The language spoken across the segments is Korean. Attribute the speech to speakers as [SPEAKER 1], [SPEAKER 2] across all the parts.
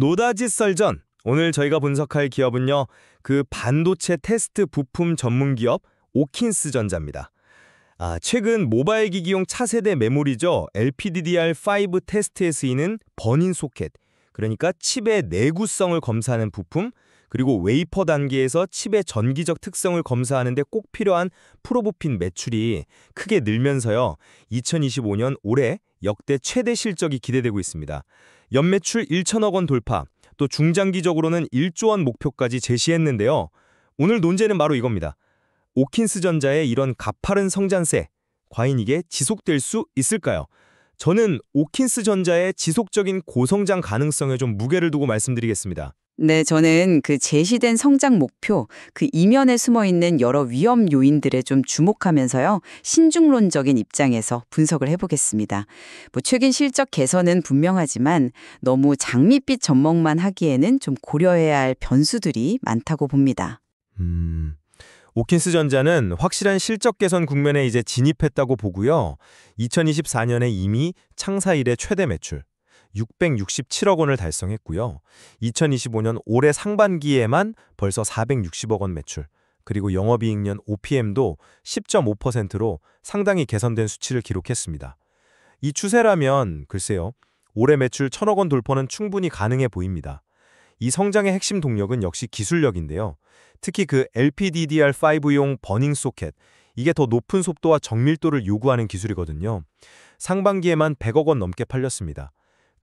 [SPEAKER 1] 노다지 썰전. 오늘 저희가 분석할 기업은요. 그 반도체 테스트 부품 전문 기업 오킨스 전자입니다. 최근 모바일 기기용 차세대 메모리죠. LPDDR5 테스트에 쓰이는 버닝 소켓, 그러니까 칩의 내구성을 검사하는 부품, 그리고 웨이퍼 단계에서 칩의 전기적 특성을 검사하는 데 꼭 필요한 프로부핀 매출이 크게 늘면서요. 2025년 올해 역대 최대 실적이 기대되고 있습니다. 연매출 1천억 원 돌파, 또 중장기적으로는 1조 원 목표까지 제시했는데요. 오늘 논제는 바로 이겁니다. 오킨스 전자의 이런 가파른 성장세, 과연 이게 지속될 수 있을까요? 저는 오킨스 전자의 지속적인 고성장 가능성에 좀 무게를 두고 말씀드리겠습니다.
[SPEAKER 2] 네, 저는 그 제시된 성장 목표, 그 이면에 숨어 있는 여러 위험 요인들에 좀 주목하면서요. 신중론적인 입장에서 분석을 해보겠습니다. 최근 실적 개선은 분명하지만 너무 장밋빛 전망만 하기에는 좀 고려해야 할 변수들이 많다고 봅니다.
[SPEAKER 1] 오킨스 전자는 확실한 실적 개선 국면에 이제 진입했다고 보고요. 2024년에 이미 창사 이래 최대 매출 667억 원을 달성했고요. 2025년 올해 상반기에만 벌써 460억 원 매출, 그리고 영업이익률 OPM도 10.5%로 상당히 개선된 수치를 기록했습니다. 이 추세라면 글쎄요. 올해 매출 1,000억 원 돌파는 충분히 가능해 보입니다. 이 성장의 핵심 동력은 역시 기술력인데요. 특히 그 LPDDR5용 버닝 소켓, 이게 더 높은 속도와 정밀도를 요구하는 기술이거든요. 상반기에만 100억 원 넘게 팔렸습니다.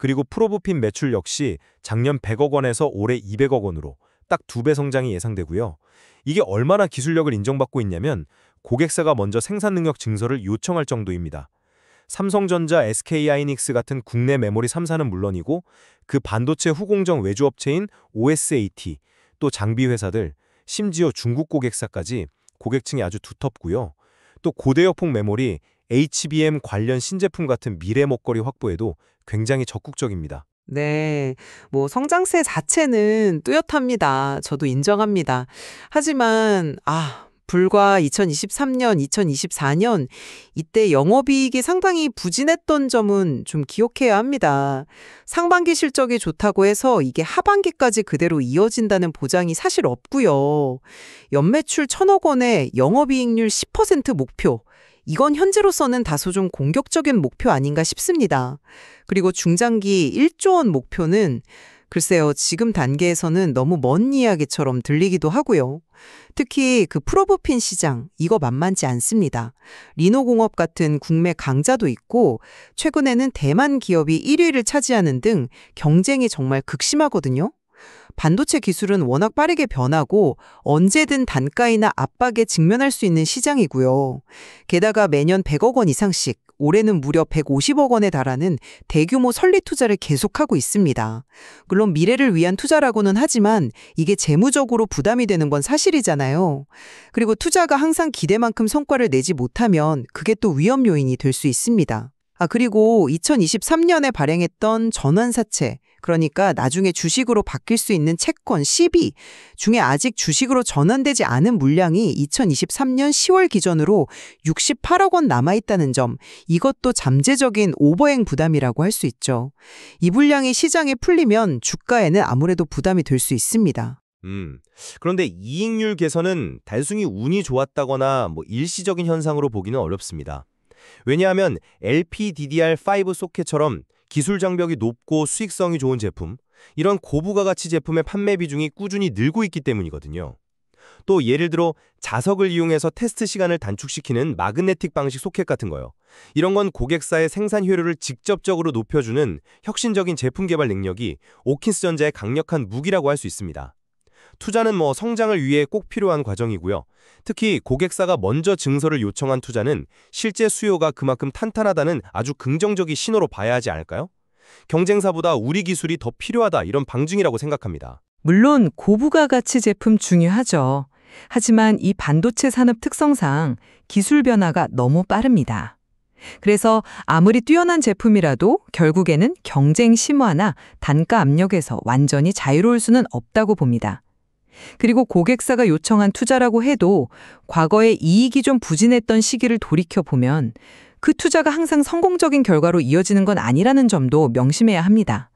[SPEAKER 1] 그리고 프로부핀 매출 역시 작년 100억 원에서 올해 200억 원으로 딱 2배 성장이 예상되고요. 이게 얼마나 기술력을 인정받고 있냐면 고객사가 먼저 생산 능력 증설을 요청할 정도입니다. 삼성전자, SK하이닉스 같은 국내 메모리 3사는 물론이고 그 반도체 후공정 외주업체인 OSAT, 또 장비 회사들, 심지어 중국 고객사까지 고객층이 아주 두텁고요. 또 고대역폭 메모리, HBM 관련 신제품 같은 미래 먹거리 확보에도 굉장히 적극적입니다.
[SPEAKER 3] 네, 성장세 자체는 뚜렷합니다. 저도 인정합니다. 하지만, 불과 2023년, 2024년 이때 영업이익이 상당히 부진했던 점은 좀 기억해야 합니다. 상반기 실적이 좋다고 해서 이게 하반기까지 그대로 이어진다는 보장이 사실 없고요. 연매출 1,000억 원에 영업이익률 10% 목표. 이건 현재로서는 다소 좀 공격적인 목표 아닌가 싶습니다. 그리고 중장기 1조 원 목표는 글쎄요, 지금 단계에서는 너무 먼 이야기처럼 들리기도 하고요. 특히 그 프로부핀 시장, 이거 만만치 않습니다. 리노공업 같은 국내 강자도 있고 최근에는 대만 기업이 1위를 차지하는 등 경쟁이 정말 극심하거든요. 반도체 기술은 워낙 빠르게 변하고 언제든 단가이나 압박에 직면할 수 있는 시장이고요. 게다가 매년 100억 원 이상씩, 올해는 무려 150억 원에 달하는 대규모 설립 투자를 계속하고 있습니다. 물론 미래를 위한 투자라고는 하지만 이게 재무적으로 부담이 되는 건 사실이잖아요. 그리고 투자가 항상 기대만큼 성과를 내지 못하면 그게 또 위험 요인이 될 수 있습니다. 그리고 2023년에 발행했던 전환사채, 그러니까 나중에 주식으로 바뀔 수 있는 채권 CB 중에 아직 주식으로 전환되지 않은 물량이 2023년 10월 기준으로 68억 원 남아있다는 점, 이것도 잠재적인 오버행 부담이라고 할 수 있죠. 이 물량이 시장에 풀리면 주가에는 아무래도 부담이 될 수 있습니다.
[SPEAKER 1] 그런데 이익률 개선은 단순히 운이 좋았다거나 일시적인 현상으로 보기는 어렵습니다. 왜냐하면 LPDDR5 소켓처럼 기술 장벽이 높고 수익성이 좋은 제품, 이런 고부가 가치 제품의 판매 비중이 꾸준히 늘고 있기 때문이거든요. 또 예를 들어 자석을 이용해서 테스트 시간을 단축시키는 마그네틱 방식 소켓 같은 거요. 이런 건 고객사의 생산 효율을 직접적으로 높여주는 혁신적인 제품 개발 능력이 오킨스 전자의 강력한 무기라고 할 수 있습니다. 투자는 성장을 위해 꼭 필요한 과정이고요. 특히 고객사가 먼저 증설을 요청한 투자는 실제 수요가 그만큼 탄탄하다는 아주 긍정적인 신호로 봐야 하지 않을까요? 경쟁사보다 우리 기술이 더 필요하다, 이런 방증이라고 생각합니다.
[SPEAKER 4] 물론 고부가 가치 제품 중요하죠. 하지만 이 반도체 산업 특성상 기술 변화가 너무 빠릅니다. 그래서 아무리 뛰어난 제품이라도 결국에는 경쟁 심화나 단가 압력에서 완전히 자유로울 수는 없다고 봅니다. 그리고 고객사가 요청한 투자라고 해도 과거에 이익이 좀 부진했던 시기를 돌이켜보면 그 투자가 항상 성공적인 결과로 이어지는 건 아니라는 점도 명심해야 합니다.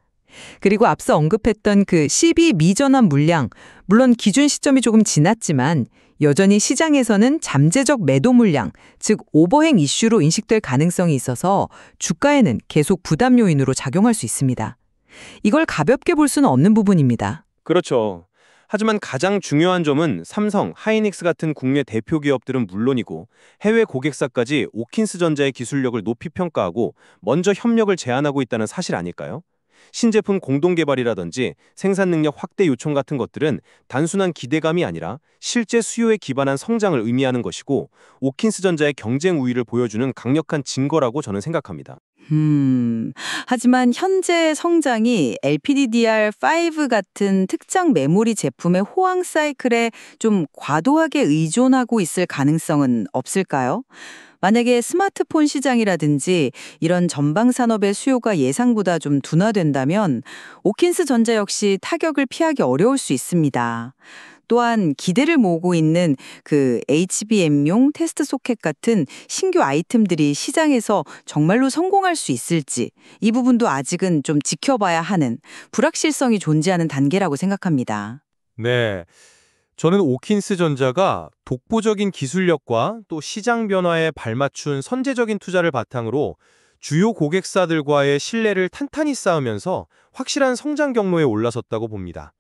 [SPEAKER 4] 그리고 앞서 언급했던 그 12 미전환 물량, 물론 기준 시점이 조금 지났지만 여전히 시장에서는 잠재적 매도 물량, 즉 오버행 이슈로 인식될 가능성이 있어서 주가에는 계속 부담 요인으로 작용할 수 있습니다. 이걸 가볍게 볼 수는 없는 부분입니다.
[SPEAKER 1] 그렇죠. 하지만 가장 중요한 점은 삼성, 하이닉스 같은 국내 대표 기업들은 물론이고 해외 고객사까지 오킨스전자의 기술력을 높이 평가하고 먼저 협력을 제안하고 있다는 사실 아닐까요? 신제품 공동 개발이라든지 생산 능력 확대 요청 같은 것들은 단순한 기대감이 아니라 실제 수요에 기반한 성장을 의미하는 것이고 오킨스전자의 경쟁 우위를 보여주는 강력한 증거라고 저는 생각합니다.
[SPEAKER 2] 하지만 현재 성장이 LPDDR5 같은 특정 메모리 제품의 호황 사이클에 좀 과도하게 의존하고 있을 가능성은 없을까요? 만약에 스마트폰 시장이라든지 이런 전방 산업의 수요가 예상보다 좀 둔화된다면 오킨스 전자 역시 타격을 피하기 어려울 수 있습니다. 또한 기대를 모으고 있는 그 HBM용 테스트 소켓 같은 신규 아이템들이 시장에서 정말로 성공할 수 있을지 이 부분도 아직은 좀 지켜봐야 하는 불확실성이 존재하는 단계라고 생각합니다.
[SPEAKER 1] 네. 저는 오킨스전자가 독보적인 기술력과 또 시장 변화에 발맞춘 선제적인 투자를 바탕으로 주요 고객사들과의 신뢰를 탄탄히 쌓으면서 확실한 성장 경로에 올라섰다고 봅니다.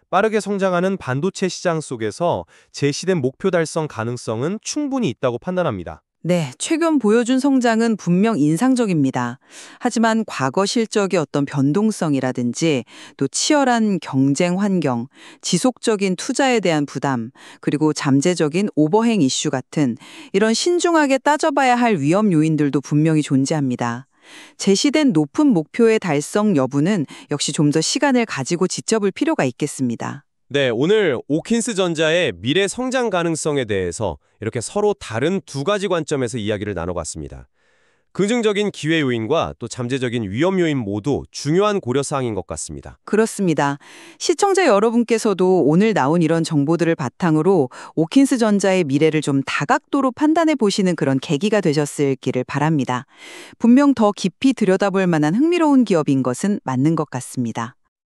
[SPEAKER 1] 빠르게 성장하는 반도체 시장 속에서 제시된 목표 달성 가능성은 충분히 있다고 판단합니다.
[SPEAKER 2] 네, 최근 보여준 성장은 분명 인상적입니다. 하지만 과거 실적의 어떤 변동성이라든지 또 치열한 경쟁 환경, 지속적인 투자에 대한 부담, 그리고 잠재적인 오버행 이슈 같은 이런 신중하게 따져봐야 할 위험 요인들도 분명히 존재합니다. 제시된 높은 목표의 달성 여부는 역시 좀 더 시간을 가지고 지켜볼 필요가 있겠습니다.
[SPEAKER 5] 네, 오늘 오킨스전자의 미래 성장 가능성에 대해서 이렇게 서로 다른 두 가지 관점에서 이야기를 나눠봤습니다. 긍정적인 기회 요인과 또 잠재적인 위험 요인 모두 중요한 고려사항인 것 같습니다.
[SPEAKER 2] 그렇습니다. 시청자 여러분께서도 오늘 나온 이런 정보들을 바탕으로 오킨스 전자의 미래를 좀 다각도로 판단해 보시는 그런 계기가 되셨을기를 바랍니다. 분명 더 깊이 들여다볼 만한 흥미로운 기업인 것은 맞는 것 같습니다.